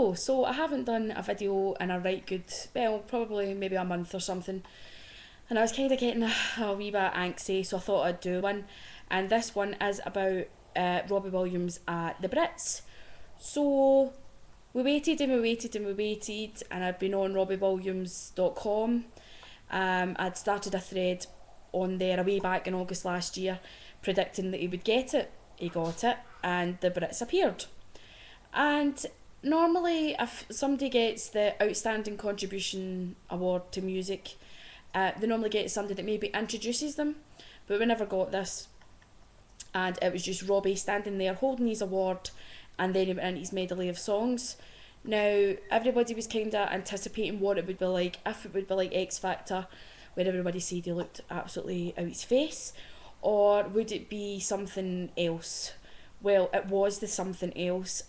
Hello, so I haven't done a video in a right good, well, probably maybe a month or something, and I was kind of getting a wee bit anxious, so I thought I'd do one, and this one is about Robbie Williams at the Brits. So we waited and we waited and we waited, and I'd been on robbiewilliams.com. I'd started a thread on there a way back in August last year, predicting that he would get it. He got it, and the Brits appeared. And normally, if somebody gets the Outstanding Contribution Award to Music, they normally get somebody that maybe introduces them, but we never got this. And it was just Robbie standing there holding his award, and then he went into his medley of songs. Now, everybody was kind of anticipating what it would be like, if it would be like X Factor, where everybody said he looked absolutely out his face, or would it be something else? Well, it was the something else.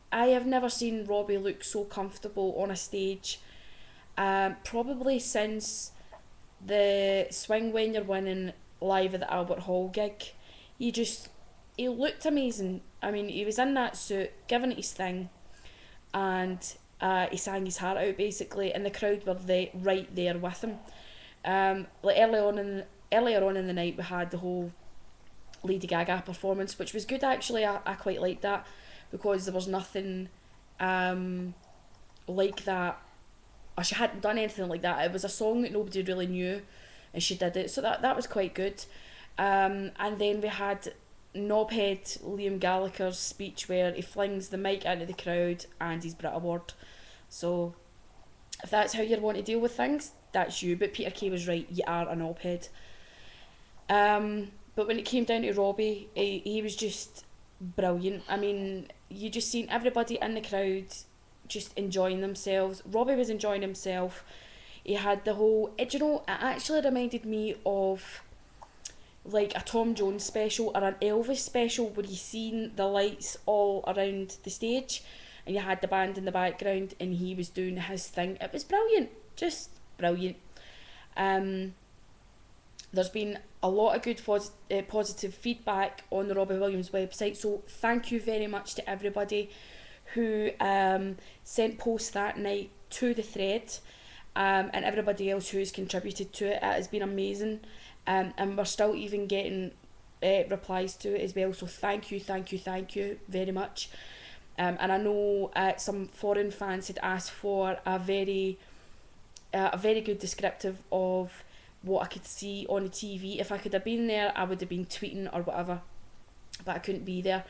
I have never seen Robbie look so comfortable on a stage, probably since the Swing When You're Winning live at the Albert Hall gig. He looked amazing. I mean, he was in that suit, giving it his thing, and he sang his heart out basically, and the crowd were right there with him. Like earlier on in the night, we had the whole Lady Gaga performance, which was good actually. I quite liked that, because there was nothing like that, or she hadn't done anything like that. It was a song that nobody really knew, and she did it, so that was quite good. And then we had knobhead Liam Gallagher's speech, where he flings the mic into the crowd and his Brit Award. So if that's how you want to deal with things, that's you. But Peter Kay was right, you are a knobhead. But when it came down to Robbie, he was just brilliant. I mean, you just seen everybody in the crowd just enjoying themselves. Robbie was enjoying himself. He had the whole, it actually reminded me of like a Tom Jones special or an Elvis special, where you seen the lights all around the stage and you had the band in the background and he was doing his thing. It was brilliant, just brilliant. There's been a lot of good positive feedback on the Robbie Williams website, so thank you very much to everybody who sent posts that night to the thread, and everybody else who's contributed to it. It has been amazing, and we're still even getting replies to it as well, so thank you very much. And I know some foreign fans had asked for a very good descriptive of what I could see on the TV. If I could have been there, I would have been tweeting or whatever, but I couldn't be there,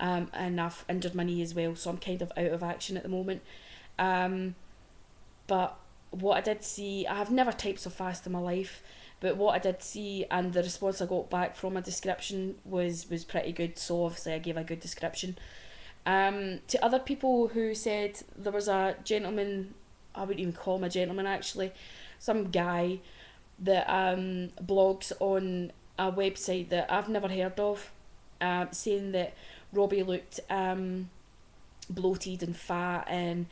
and I've injured my knee as well, so I'm kind of out of action at the moment. But what I did see, I have never typed so fast in my life, but what I did see and the response I got back from a description was pretty good, so obviously I gave a good description. To other people who said, there was a gentleman, I wouldn't even call him a gentleman actually, some guy that blogs on a website that I've never heard of, saying that Robbie looked bloated and fat, and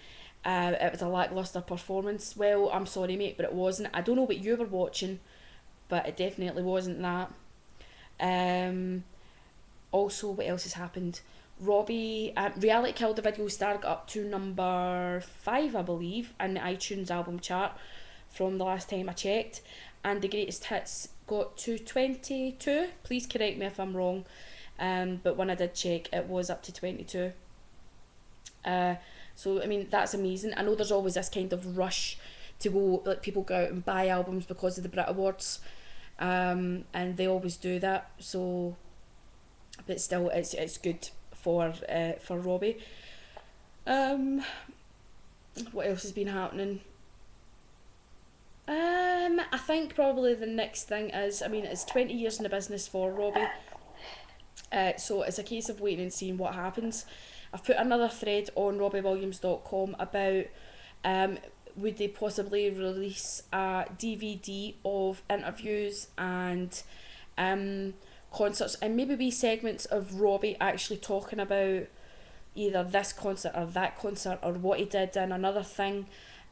it was a lacklustre performance. Well, I'm sorry mate, but it wasn't. I don't know what you were watching, but it definitely wasn't that. Also, what else has happened? Robbie, Reality Killed the Video Star got up to number 5, I believe, in the iTunes album chart from the last time I checked, and the Greatest Hits got to 22. Please correct me if I'm wrong, but when I did check, it was up to 22. So I mean, that's amazing. I know there's always this kind of rush to go, like people go out and buy albums because of the Brit Awards, and they always do that. So, but still, it's good for Robbie. What else has been happening? I think probably the next thing is, I mean, it's 20 years in the business for Robbie, so it's a case of waiting and seeing what happens. I've put another thread on robbiewilliams.com about would they possibly release a DVD of interviews and concerts, and maybe wee segments of Robbie actually talking about either this concert or that concert, or what he did in another thing,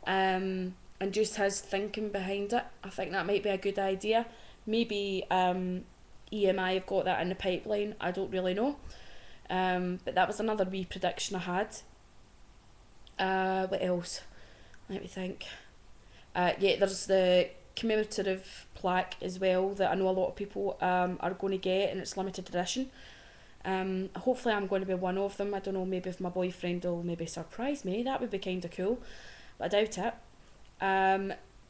and just his thinking behind it. I think that might be a good idea. Maybe EMI have got that in the pipeline, I don't really know. But that was another wee prediction I had. What else? Let me think. Yeah, there's the commemorative plaque as well that I know a lot of people are going to get, and it's limited edition. Hopefully I'm going to be one of them. I don't know, maybe if my boyfriend will maybe surprise me, that would be kind of cool, but I doubt it.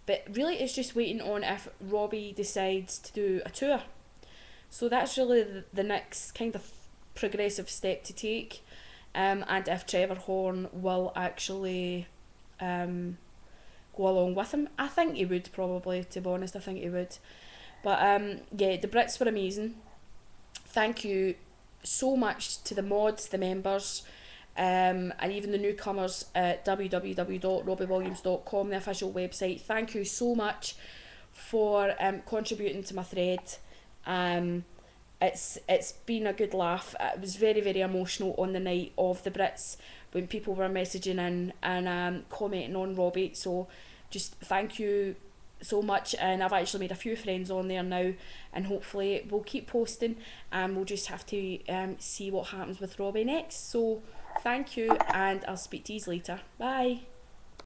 But really it's just waiting on if Robbie decides to do a tour. So that's really the next kind of progressive step to take, and if Trevor Horn will actually go along with him. I think he would probably, to be honest, I think he would. But yeah, the Brits were amazing. Thank you so much to the mods, the members, and even the newcomers at www.robbiewilliams.com, the official website. Thank you so much for contributing to my thread. It's been a good laugh. It was very, very emotional on the night of the Brits when people were messaging in and commenting on Robbie. So just thank you so much, and I've actually made a few friends on there now, and hopefully we'll keep posting, and we'll just have to see what happens with Robbie next. So thank you, and I'll speak to you later. Bye.